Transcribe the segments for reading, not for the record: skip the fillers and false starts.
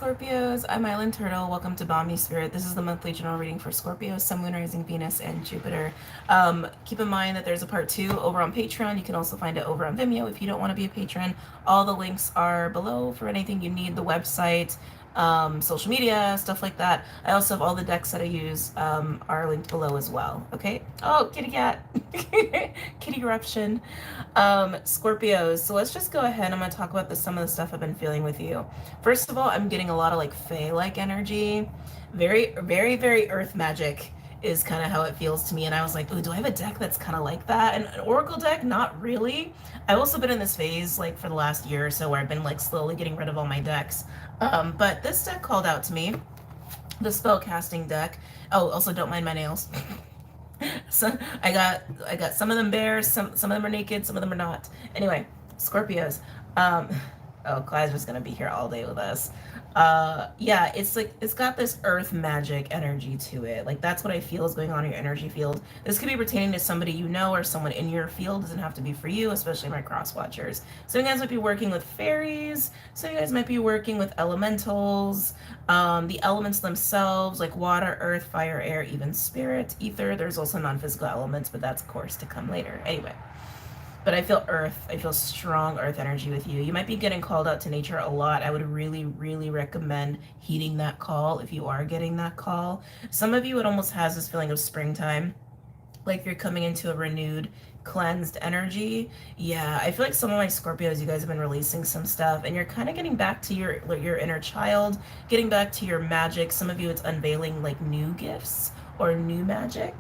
Scorpios, I'm Island Turtle. Welcome to BOMISpirit. This is the monthly general reading for Scorpio, Sun, Moon, Rising, Venus, and Jupiter. Keep in mind that there's a part 2 over on Patreon. You can also find it over on Vimeo if you don't want to be a patron. All the links are below for anything you need, the website, social media, stuff like that. I also have all the decks that I use are linked below as well. Okay. Oh, kitty cat. Kitty eruption. Scorpios. So let's just go ahead. I'm going to talk about some of the stuff I've been feeling with you. First of all, I'm getting a lot of like fae-like energy. Very, very, very earth magic is kind of how it feels to me. And I was like, ooh, do I have a deck that's kind of like that? And an oracle deck? Not really. I've also been in this phase like for the last year or so where I've been like slowly getting rid of all my decks. But this deck called out to me, the spell casting deck. Oh, also don't mind my nails. So I got some of them bare, some of them are naked, some of them are not. Anyway, Scorpios. Oh, Clyde's just gonna be here all day with us. Yeah, it's like it's got this earth magic energy to it. Like that's what I feel is going on in your energy field. This could be pertaining to somebody you know or someone in your field. It doesn't have to be for you, especially my cross watchers. So you guys might be working with fairies. So you guys might be working with elementals, the elements themselves, like water, earth, fire, air, even spirit, ether. There's also non-physical elements, but that's of course to come later. Anyway. But I feel earth. I feel strong earth energy with you. You might be getting called out to nature a lot. I would really, really recommend heeding that call if you are getting that call. Some of you, it almost has this feeling of springtime, like you're coming into a renewed, cleansed energy. Yeah, I feel like some of my Scorpios, you guys have been releasing some stuff, and you're kind of getting back to your inner child, getting back to your magic. Some of you, it's unveiling like new gifts or new magic.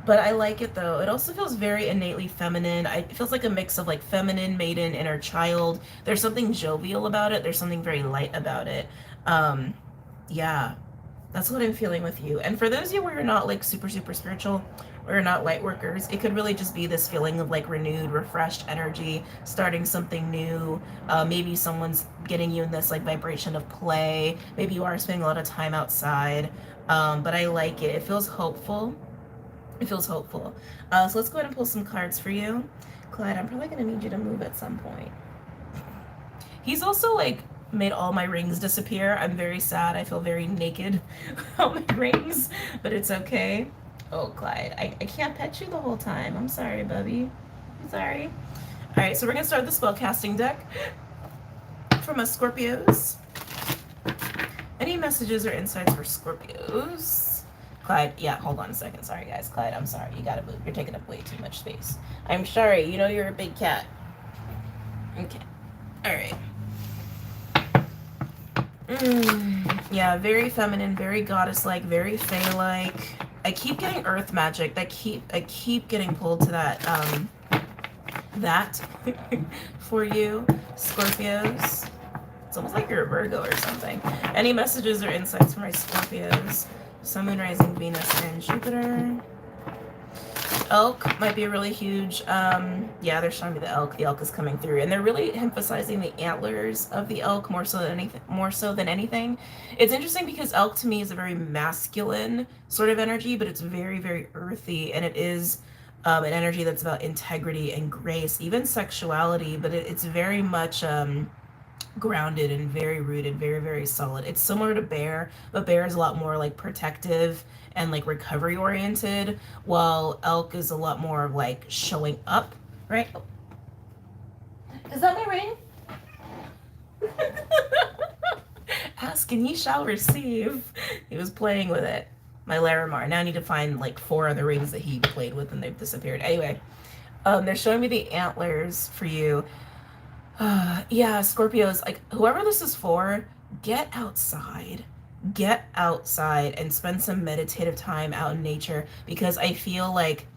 But I like it though. It also feels very innately feminine. It feels like a mix of like feminine, maiden, inner child. There's something jovial about it. There's something very light about it. Yeah, that's what I'm feeling with you. And for those of you where you're not like super, super spiritual, or you're not light workers, it could really just be this feeling of like renewed, refreshed energy, starting something new. Maybe someone's getting you in this like vibration of play. Maybe you are spending a lot of time outside. But I like it. It feels hopeful. It feels hopeful. So let's go ahead and pull some cards for you. Clyde, I'm probably going to need you to move at some point. He's also like made all my rings disappear. I'm very sad. I feel very naked without my rings, but it's okay. Oh, Clyde, I can't pet you the whole time. I'm sorry, Bubby. I'm sorry. All right, so we're going to start the spell casting deck from us Scorpios. Any messages or insights for Scorpios? Clyde, yeah, hold on a second. Sorry, guys. Clyde, I'm sorry. You gotta move. You're taking up way too much space. I'm sorry. You know you're a big cat. Okay. All right. Yeah, very feminine, very goddess-like, very fae-like. I keep getting earth magic. I keep getting pulled to that for you, Scorpios. It's almost like you're a Virgo or something. Any messages or insights for my Scorpios? Sun, Moon, Rising, Venus, and Jupiter. Elk might be a really huge, yeah, they're showing me the elk. The elk is coming through, and they're really emphasizing the antlers of the elk more so than anything. It's interesting because elk to me is a very masculine sort of energy, but it's very, very earthy, and it is an energy that's about integrity and grace, even sexuality, but it's very much grounded and very rooted, very, very solid. It's similar to bear, but bear is a lot more like protective and like recovery oriented, while elk is a lot more like showing up, right? Is that my ring? Ask and ye shall receive. He was playing with it. My Larimar. Now I need to find like 4 other rings that he played with and they've disappeared. Anyway, they're showing me the antlers for you. Yeah, Scorpios, like whoever this is for, get outside and spend some meditative time out in nature, because I feel like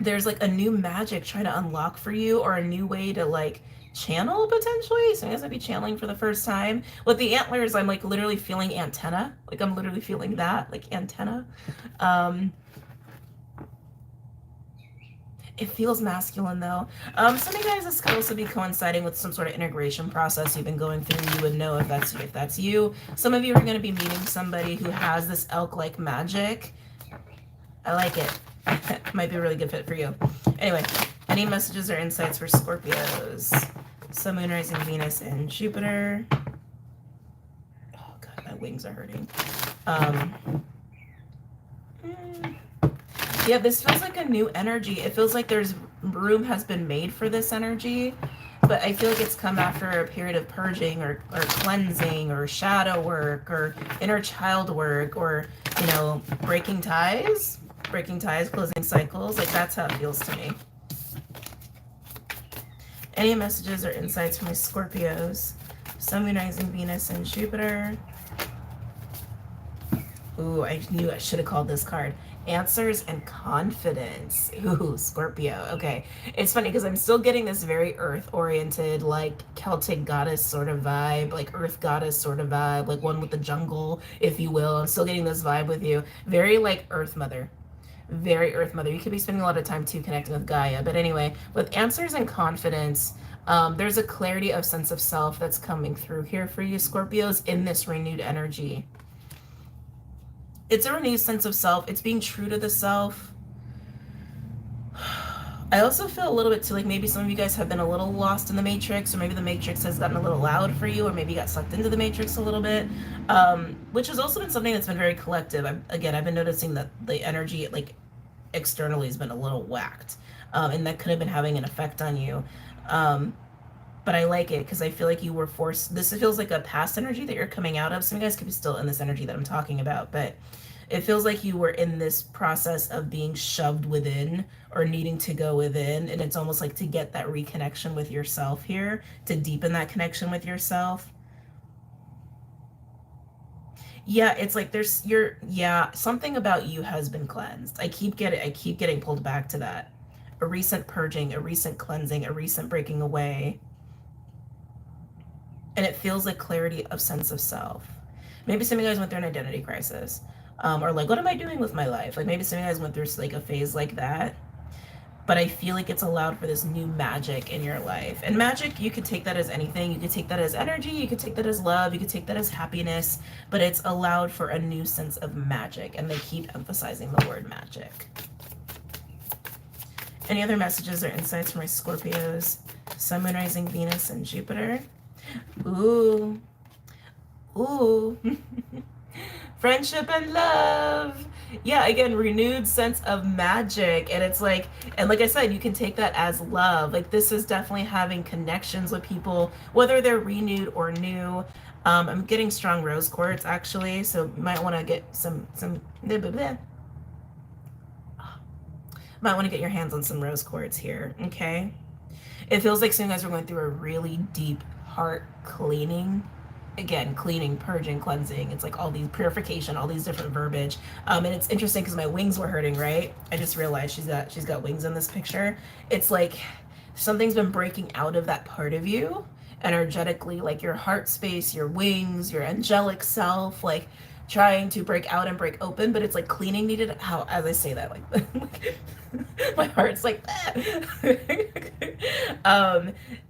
there's like a new magic trying to unlock for you, or a new way to like channel potentially. So you guys might be channeling for the first time. With the antlers, I'm like literally feeling antenna. Like I'm literally feeling that, like antenna. It feels masculine though. Some of you guys, this could also be coinciding with some sort of integration process you've been going through. You would know if that's you. Some of you are going to be meeting somebody who has this elk-like magic. I like it. Might be a really good fit for you. Anyway, any messages or insights for Scorpios? Sun, Moon, Rising, Venus, and Jupiter. Oh God. wings are hurting. Yeah, this feels like a new energy. It feels like there's room has been made for this energy, but I feel like it's come after a period of purging or cleansing or shadow work or inner child work or, you know, breaking ties, closing cycles. Like, that's how it feels to me. Any messages or insights from my Scorpios? Sun, Moon, Rising, Venus, and Jupiter. Ooh, I knew I should have called this card. Answers and confidence. Ooh, Scorpio. Okay. It's funny because I'm still getting this very earth-oriented, like Celtic goddess sort of vibe, like earth goddess sort of vibe, like one with the jungle, if you will. I'm still getting this vibe with you. Very like Earth Mother. Very Earth Mother. You could be spending a lot of time too connecting with Gaia. But anyway, with answers and confidence, there's a clarity of sense of self that's coming through here for you, Scorpios, in this renewed energy. It's a renewed sense of self. It's being true to the self. I also feel a little bit too like maybe some of you guys have been a little lost in the Matrix, or maybe the Matrix has gotten a little loud for you, or maybe you got sucked into the Matrix a little bit, which has also been something that's been very collective. I've been noticing that the energy like externally has been a little whacked, and that could have been having an effect on you. But I like it because I feel like you were forced. This feels like a past energy that you're coming out of. Some of you guys could be still in this energy that I'm talking about, but it feels like you were in this process of being shoved within or needing to go within. And it's almost like to get that reconnection with yourself here, to deepen that connection with yourself. Yeah, it's like something about you has been cleansed. I keep getting pulled back to that. A recent purging, a recent cleansing, a recent breaking away. And it feels like clarity of sense of self. Maybe some of you guys went through an identity crisis. Or like, what am I doing with my life? Like maybe some of you guys went through like a phase like that. But I feel like it's allowed for this new magic in your life. And magic, you could take that as anything. You could take that as energy. You could take that as love. You could take that as happiness. But it's allowed for a new sense of magic. And they keep emphasizing the word magic. Any other messages or insights from my Scorpios? Sun, Moon, Rising, Venus, and Jupiter. Ooh. Ooh. Friendship and love. Yeah, again, renewed sense of magic. And it's like, and like I said, you can take that as love. Like this is definitely having connections with people, whether they're renewed or new. I'm getting strong rose quartz actually, so you might want to get some might want to get your hands on some rose quartz here, okay? It feels like some of you guys are going through a really deep heart cleaning. Again, cleaning, purging, cleansing. It's like all these purification, all these different verbiage. And it's interesting because my wings were hurting, right? I just realized she's got wings in this picture. It's like something's been breaking out of that part of you energetically, like your heart space, your wings, your angelic self, like trying to break out and break open, but it's like cleaning needed. How, as I say that, like my heart's like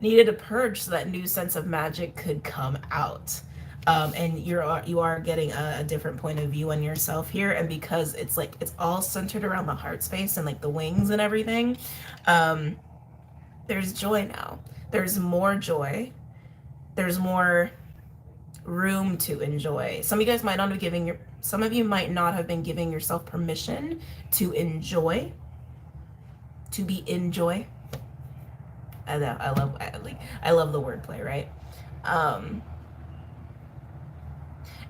needed a purge so that new sense of magic could come out. And you are getting a different point of view on yourself here, and because it's like it's all centered around the heart space and like the wings and everything, there's joy now. There's more joy. There's more room to enjoy. Some of you guys might not be some of you might not have been giving yourself permission to enjoy, to be in joy. I love the wordplay, right?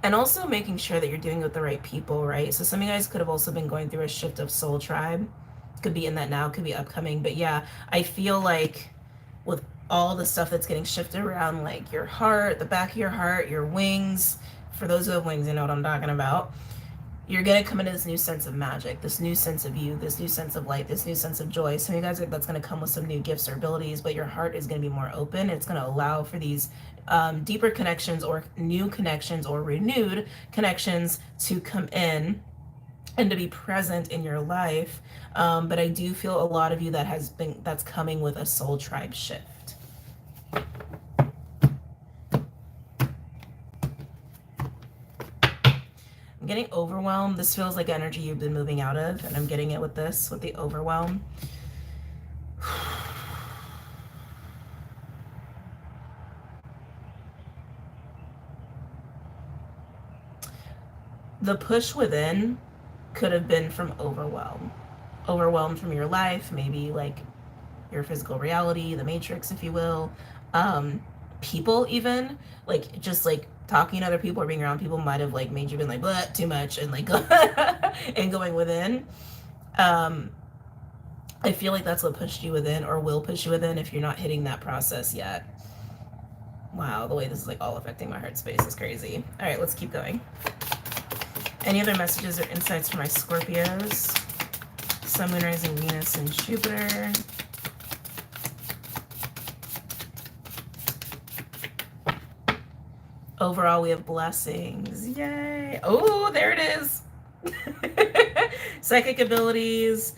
And also making sure that you're doing it with the right people, right? So some of you guys could have also been going through a shift of soul tribe. Could be in that now, could be upcoming. But yeah, I feel like with all the stuff that's getting shifted around, like your heart, the back of your heart, your wings, for those who have wings, you know what I'm talking about. You're going to come into this new sense of magic, this new sense of you, this new sense of light, this new sense of joy. Some of you guys, that's going to come with some new gifts or abilities, but your heart is going to be more open. It's going to allow for these deeper connections or new connections or renewed connections to come in and to be present in your life. But I do feel a lot of you that's coming with a soul tribe shift. I'm getting overwhelmed. This feels like energy you've been moving out of, and I'm getting it with this, with the overwhelm. the push within could have been from overwhelmed from your life, maybe like your physical reality, the matrix, if you will. People, even like just like talking to other people or being around people might have like made you been like blah, too much, and like and going within. I feel like that's what pushed you within, or will push you within, if you're not hitting that process yet. Wow, the way this is like all affecting my heart space is crazy. All right, let's keep going. Any other messages or insights for my Scorpios? Sun, Moon, Rising, Venus, and Jupiter. Overall, we have blessings. Yay. Oh, there it is. Psychic abilities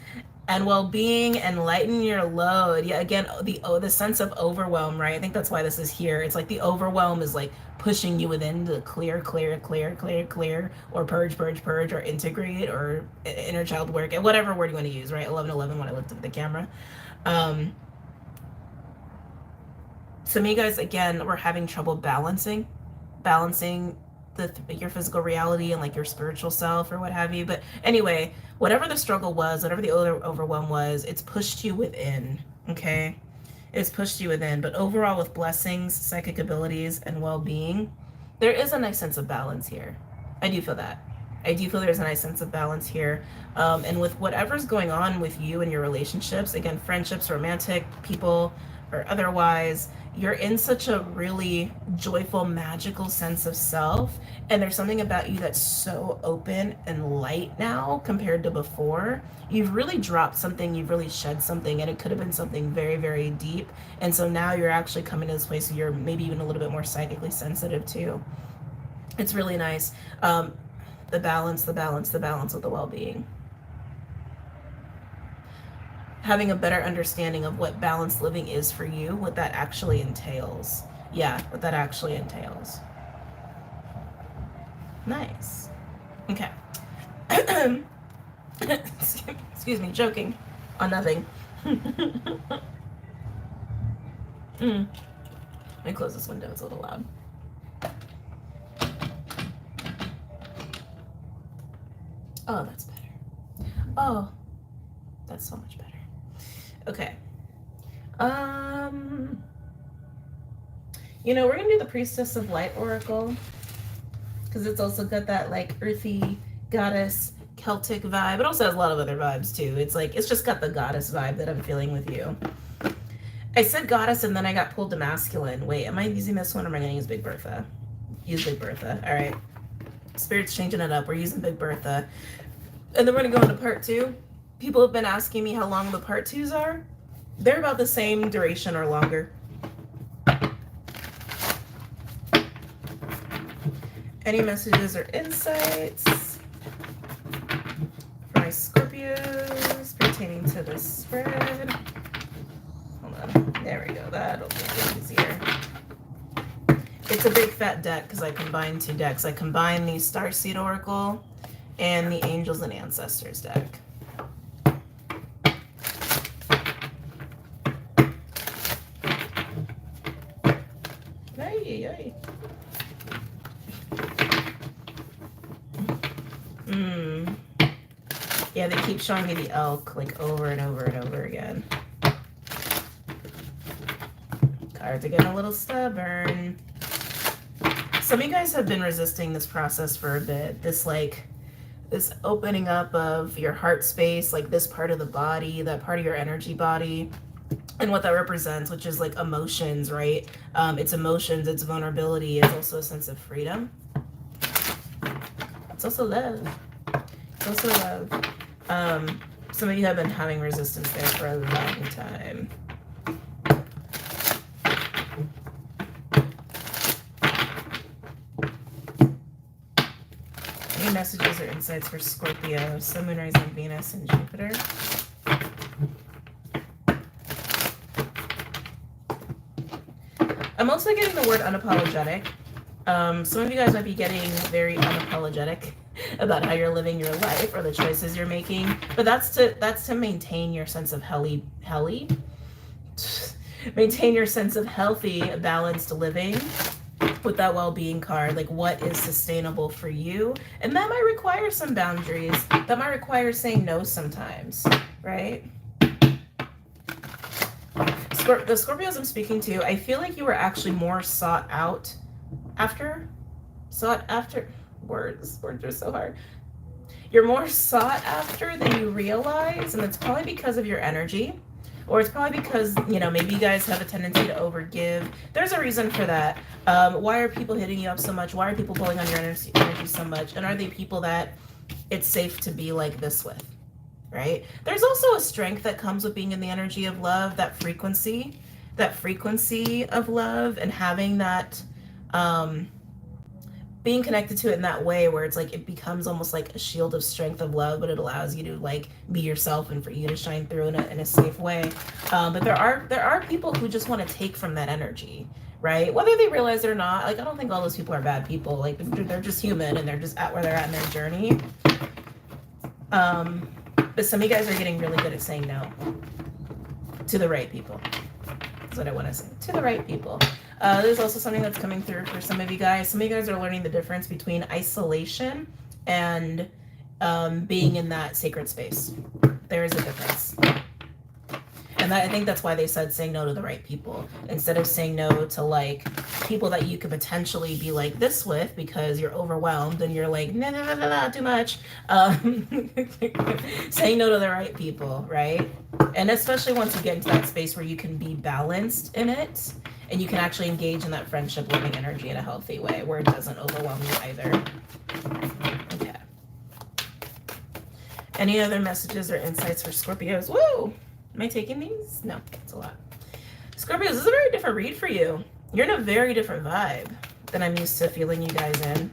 and well-being, and lighten your load. Yeah, again, the sense of overwhelm, right? I think that's why this is here. It's like the overwhelm is like pushing you within to clear, or purge, or integrate, or inner child work, and whatever word you want to use, right? 1111 when I looked at the camera. Some of you guys, again, were having trouble balancing your physical reality and like your spiritual self or what have you. But anyway, whatever the struggle was, whatever the overwhelm was, it's pushed you within. Okay, it's pushed you within. But overall, with blessings, psychic abilities, and well-being, there is a nice sense of balance here. I do feel that. I do feel there's a nice sense of balance here. And with whatever's going on with you and your relationships, again, friendships, romantic, people, or otherwise, you're in such a really joyful, magical sense of self. And there's something about you that's so open and light now compared to before. You've really dropped something, you've really shed something, and it could have been something very, very deep. And so now you're actually coming to this place where you're maybe even a little bit more psychically sensitive too. It's really nice. The balance with the well-being. Having a better understanding of what balanced living is for you, what that actually entails. Yeah, what that actually entails. Nice. Okay. Excuse me, joking on nothing. Let me close this window, it's a little loud. Oh, that's better. Oh, that's so much better. Okay. You know, we're gonna do the Priestess of Light Oracle, because it's also got that like earthy goddess Celtic vibe. It also has a lot of other vibes too. It's like, it's just got the goddess vibe that I'm feeling with you. I said goddess and then I got pulled to masculine. Wait, am I using this one or am I gonna use Big Bertha? Use Big Bertha. All right. Spirit's changing it up. We're using Big Bertha. And then we're gonna go into part 2. People have been asking me how long the part 2s are. They're about the same duration or longer. Any messages or insights for my Scorpios pertaining to this spread? Hold on. There we go. That'll make it easier. It's a big fat deck because I combined 2 decks. I combined the Starseed Oracle and the Angels and Ancestors deck. Yeah, they keep showing me the elk like over and over and over again. Cards are getting a little stubborn. Some of you guys have been resisting this process for a bit. This opening up of your heart space, like this part of the body, that part of your energy body, and what that represents, which is like emotions, right? It's emotions, it's vulnerability, it's also a sense of freedom. It's also love. It's also love. Some of you have been having resistance there for a long time. Any messages or insights for Scorpio, Sun, Moon, Rising, Venus, and Jupiter? I'm also getting the word unapologetic. Some of you guys might be getting very unapologetic about how you're living your life or the choices you're making, but that's to maintain your sense of maintain your sense of healthy, balanced living. with that well-being card, like what is sustainable for you. And that might require some boundaries. That might require saying no sometimes, right? The Scorpios I'm speaking to, I feel like you were actually more sought after. Words are so hard. You're more sought after than you realize, and it's probably because of your energy. Or it's probably because, you know, maybe you guys have a tendency to overgive. There's a reason for that. Why are people hitting you up so much? Why are people pulling on your energy so much? And are they people that it's safe to be like this with, right? There's also a strength that comes with being in the energy of love, that frequency of love, and having that, being connected to it in that way where it's like it becomes almost like a shield of strength of love, but it allows you to like be yourself and for you to shine through in a safe way. But there are people who just want to take from that energy, right? Whether they realize it or not. Like, I don't think all those people are bad people. Like, they're just human and they're just at where they're at in their journey. But some of you guys are getting really good at saying no to the right people. That's what I want to say. To the right people. There's also something that's coming through for some of you guys. Some of you guys are learning the difference between isolation and being in that sacred space. There is a difference. And I think that's why they said saying no to the right people. Instead of saying no to like people that you could potentially be like this with because you're overwhelmed and you're like, no, too much. Saying no to the right people, right? And especially once you get into that space where you can be balanced in it and you can actually engage in that friendship living energy in a healthy way where it doesn't overwhelm you either. Okay. Any other messages or insights for Scorpios? Woo! Am I taking these? No, it's a lot. Scorpios, this is a very different read for you. You're in a very different vibe than I'm used to feeling you guys in.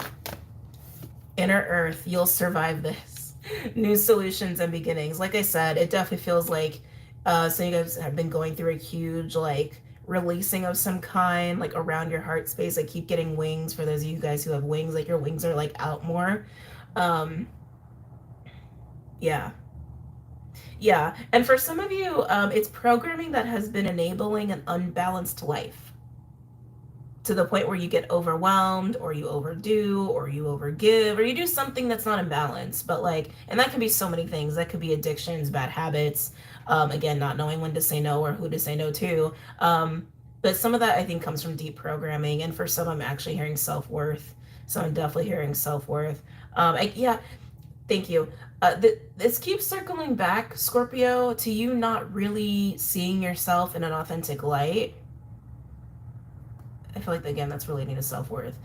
Inner Earth, you'll survive this. New solutions and beginnings. Like I said, it definitely feels like some of you guys have been going through a huge like releasing of some kind, like around your heart space. I keep getting wings for those of you guys who have wings, like your wings are like out more. Yeah, and for some of you, it's programming that has been enabling an unbalanced life to the point where you get overwhelmed or you overdo or you overgive or you do something that's not in balance. But like, and that can be so many things. That could be addictions, bad habits, again, not knowing when to say no or who to say no to. But some of that I think comes from deep programming. And for some, I'm actually hearing self-worth. So I'm definitely hearing self-worth. Yeah, thank you. This keeps circling back, Scorpio, to you not really seeing yourself in an authentic light. I feel like, again, that's relating to self-worth.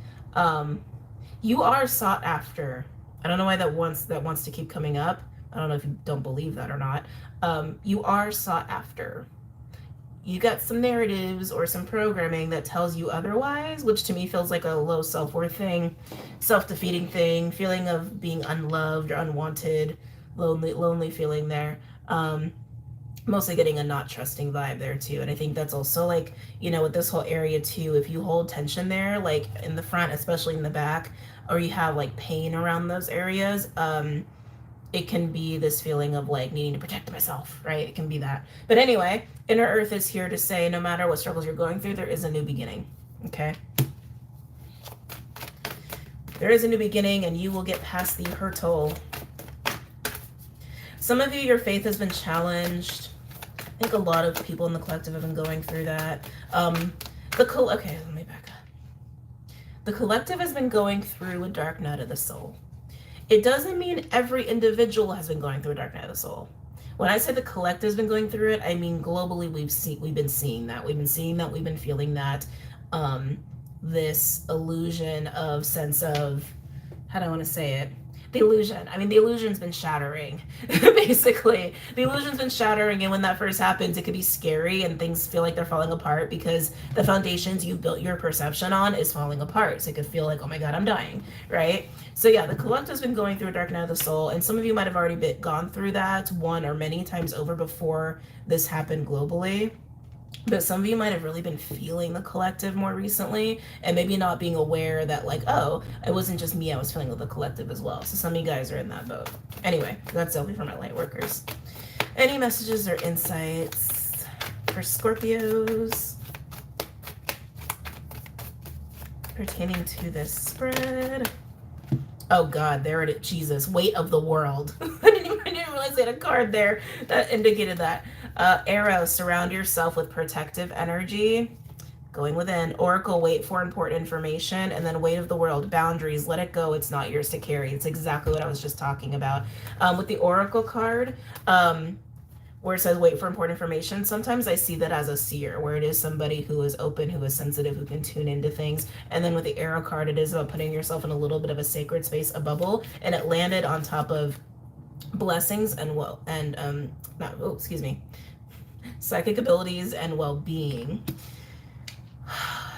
You are sought after. I don't know why that wants to keep coming up. I don't know if you don't believe that or not. You are sought after. You got some narratives or some programming that tells you otherwise, which to me feels like a low self-worth thing, self-defeating thing, feeling of being unloved or unwanted, lonely feeling there. Mostly getting a not trusting vibe there too. And I think that's also like, you know, with this whole area too, if you hold tension there, like in the front, especially in the back, or you have like pain around those areas, it can be this feeling of like needing to protect myself, right? It can be that. But anyway, Inner Earth is here to say no matter what struggles you're going through, there is a new beginning, okay? There is a new beginning and you will get past the hurtle. Some of you, your faith has been challenged. I think a lot of people in the collective have been going through that. Okay, let me back up. The collective has been going through a dark night of the soul. It doesn't mean every individual has been going through a dark night of the soul. When I say the collective has been going through it, I mean globally we've been seeing that. We've been feeling that. This illusion of sense of, how do I want to say it? The illusion. I mean, the illusion's been shattering, basically. The illusion's been shattering, and when that first happens, it could be scary, and things feel like they're falling apart because the foundations you've built your perception on is falling apart. So it could feel like, oh my God, I'm dying, right? So yeah, the collective's been going through a dark night of the soul, and some of you might have already gone through that one or many times over before this happened globally. But some of you might have really been feeling the collective more recently and maybe not being aware that like, oh, it wasn't just me, I was feeling with the collective as well. So some of you guys are in that boat. Anyway, that's selfie for my light workers. Any messages or insights for Scorpios? pertaining to this spread. Oh God, there it is. Jesus, weight of the world. I didn't realize they had a card there that indicated that. Arrow, surround yourself with protective energy. Going within. Oracle, wait for important information. And then weight of the world, boundaries, let it go. It's not yours to carry. It's exactly what I was just talking about. With the Oracle card, where it says wait for important information, sometimes I see that as a seer, where it is somebody who is open, who is sensitive, who can tune into things. And then with the arrow card, it is about putting yourself in a little bit of a sacred space, a bubble, and it landed on top of blessings and psychic abilities and well-being.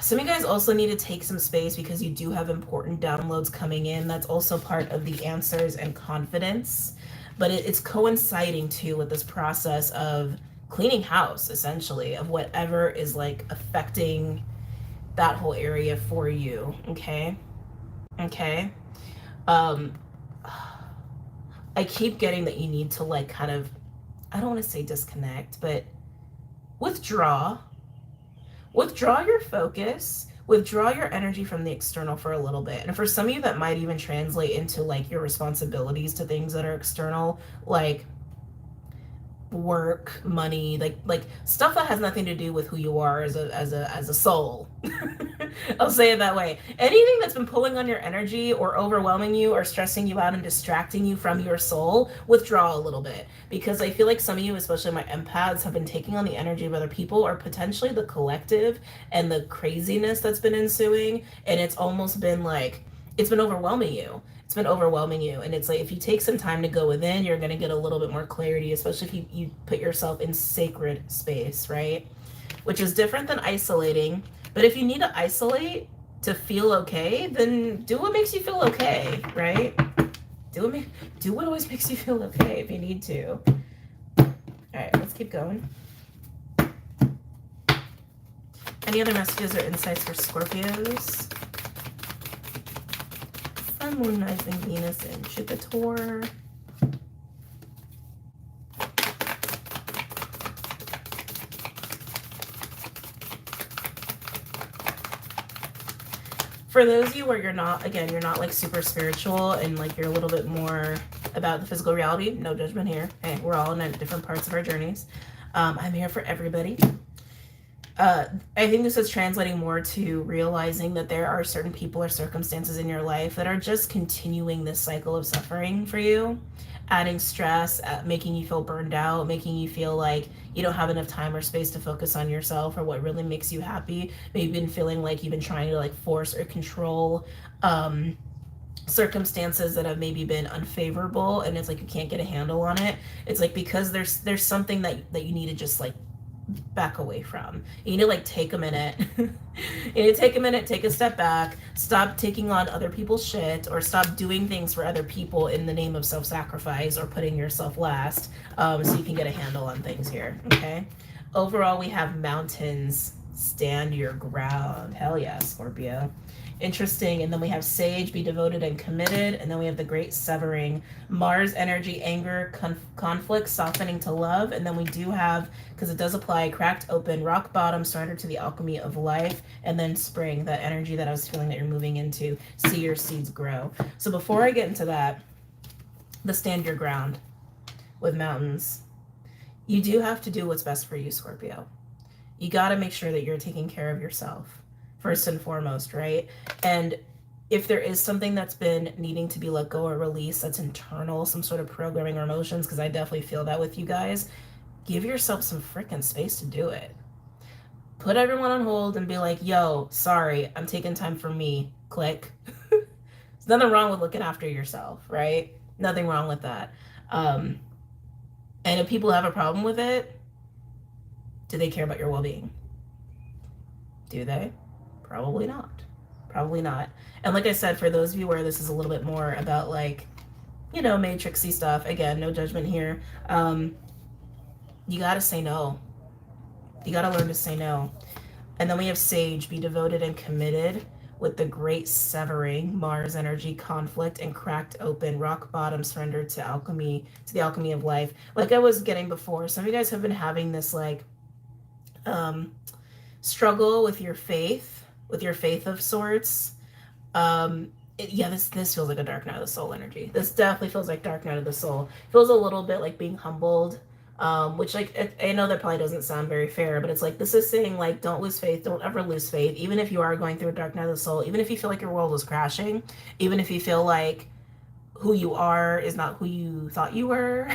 Some of you guys also need to take some space because you do have important downloads coming in. That's also part of the answers and confidence. But it's coinciding too with this process of cleaning house, essentially, of whatever is like affecting that whole area for you. Okay. I keep getting that you need to like kind of, I don't want to say disconnect, but withdraw your focus, withdraw your energy from the external for a little bit. And for some of you, that might even translate into like your responsibilities to things that are external, like work, money, like stuff that has nothing to do with who you are as a soul. I'll say it that way. Anything that's been pulling on your energy or overwhelming you or stressing you out and distracting you from your soul, withdraw a little bit. Because I feel like some of you, especially my empaths, have been taking on the energy of other people or potentially the collective and the craziness that's been ensuing. And it's almost been like, it's been overwhelming you. It's been overwhelming you. And it's like, if you take some time to go within, you're going to get a little bit more clarity, especially if you put yourself in sacred space, right? Which is different than isolating. But if you need to isolate to feel okay, then do what makes you feel okay, right? Do what always makes you feel okay if you need to. All right, let's keep going. Any other messages or insights for Scorpios? Sun, Moon, Rising, Venus, and Jupiter. For those of you where you're not like super spiritual and like you're a little bit more about the physical reality, no judgment here. Hey, we're all in different parts of our journeys. I'm here for everybody. I think this is translating more to realizing that there are certain people or circumstances in your life that are just continuing this cycle of suffering for you, adding stress, making you feel burned out, making you feel like you don't have enough time or space to focus on yourself or what really makes you happy. Maybe you've been feeling like you've been trying to like force or control circumstances that have maybe been unfavorable, and it's like you can't get a handle on it. It's like because there's something that you need to just like back away from. You need to like take a minute. You need to take a minute, take a step back, stop taking on other people's shit, or stop doing things for other people in the name of self-sacrifice or putting yourself last, so you can get a handle on things here. Okay. Overall, we have mountains. Stand your ground. Hell yeah, Scorpio. Interesting. And then we have Sage, be devoted and committed. And then we have the Great Severing, Mars energy, anger, conflict, softening to love. And then we do have, because it does apply, cracked open, rock bottom, surrender to the alchemy of life. And then Spring, that energy that I was feeling that you're moving into, see your seeds grow. So before I get into that, the stand your ground with mountains, you do have to do what's best for you, Scorpio. You got to make sure that you're taking care of yourself first and foremost, right? And if there is something that's been needing to be let go or released that's internal, some sort of programming or emotions, because I definitely feel that with you guys, give yourself some freaking space to do it. Put everyone on hold and be like, yo, sorry, I'm taking time for me. Click. There's nothing wrong with looking after yourself, right? Nothing wrong with that. And if people have a problem with it, do they care about your well-being? Do they? Probably not. Probably not. And like I said, for those of you where this is a little bit more about like, you know, matrixy stuff, again, no judgment here. You got to say no. You got to learn to say no. And then we have Sage, be devoted and committed, with the Great Severing, Mars energy, conflict, and cracked open, rock bottom, surrender to alchemy, to the alchemy of life. Like I was getting before, some of you guys have been having this like struggle with your faith, with your faith of sorts. Yeah, this feels like a dark night of the soul energy. This definitely feels like dark night of the soul. Feels a little bit like being humbled, which like I know that probably doesn't sound very fair, but it's like this is saying like don't lose faith, don't ever lose faith, even if you are going through a dark night of the soul, even if you feel like your world is crashing, even if you feel like who you are is not who you thought you were.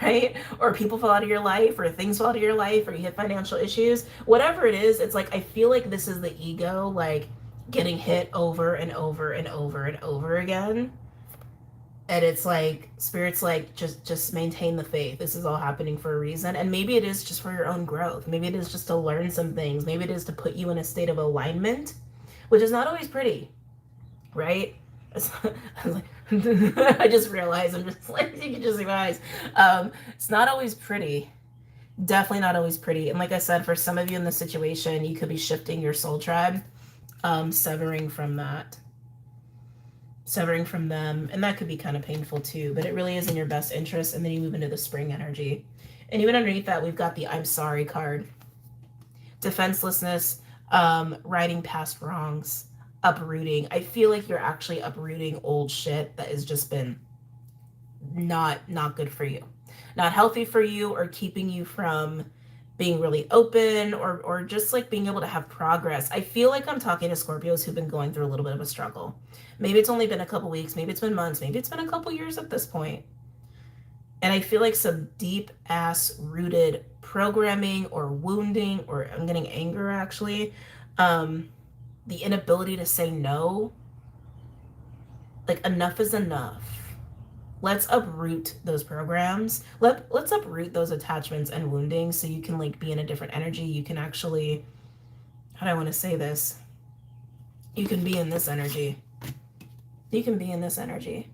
Right? Or people fall out of your life, or things fall out of your life, or you hit financial issues, whatever it is, it's like I feel like this is the ego like getting hit over and over and over and over again. And it's like spirit's like just maintain the faith. This is all happening for a reason. And maybe it is just for your own growth. Maybe it is just to learn some things. Maybe it is to put you in a state of alignment, which is not always pretty, right? I just realized I'm just like you can just see my eyes. It's not always pretty. Definitely not always pretty. And like I said, for some of you in this situation, you could be shifting your soul tribe, severing from that, severing from them, and that could be kind of painful too. But it really is in your best interest. And then you move into the spring energy, and even underneath that, we've got the I'm sorry card, defenselessness, righting past wrongs, uprooting. I feel like you're actually uprooting old shit that has just been not good for you, not healthy for you, or keeping you from being really open, or just like being able to have progress. I feel like I'm talking to Scorpios who've been going through a little bit of a struggle. Maybe it's only been a couple weeks, maybe it's been months, maybe it's been a couple years at this point. And I feel like some deep ass rooted programming or wounding, or I'm getting anger actually, the inability to say no, like enough is enough. Let's uproot those programs. Let's uproot those attachments and wounding so you can like be in a different energy. You can actually, how do I want to say this? You can be in this energy. You can be in this energy.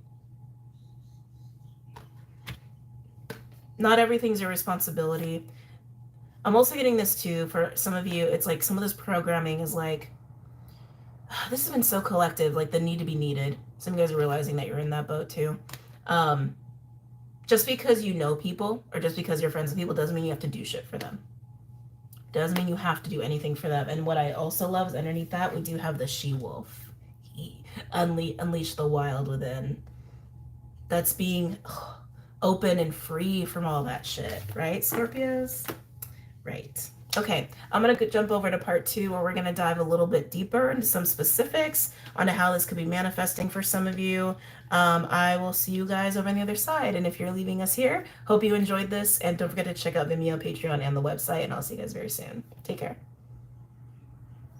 Not everything's your responsibility. I'm also getting this too for some of you. It's like some of this programming is like, this has been so collective, like the need to be needed. Some of you guys are realizing that you're in that boat too. Just because you know people, or just because you're friends with people, doesn't mean you have to do shit for them. Doesn't mean you have to do anything for them. And what I also love is underneath that, we do have the she-wolf. Unleash the wild within. That's being open and free from all that shit, right, Scorpios? Right. Okay, I'm going to jump over to part 2 where we're going to dive a little bit deeper into some specifics on how this could be manifesting for some of you. I will see you guys over on the other side. And if you're leaving us here, hope you enjoyed this. And don't forget to check out Vimeo, Patreon, and the website. And I'll see you guys very soon. Take care.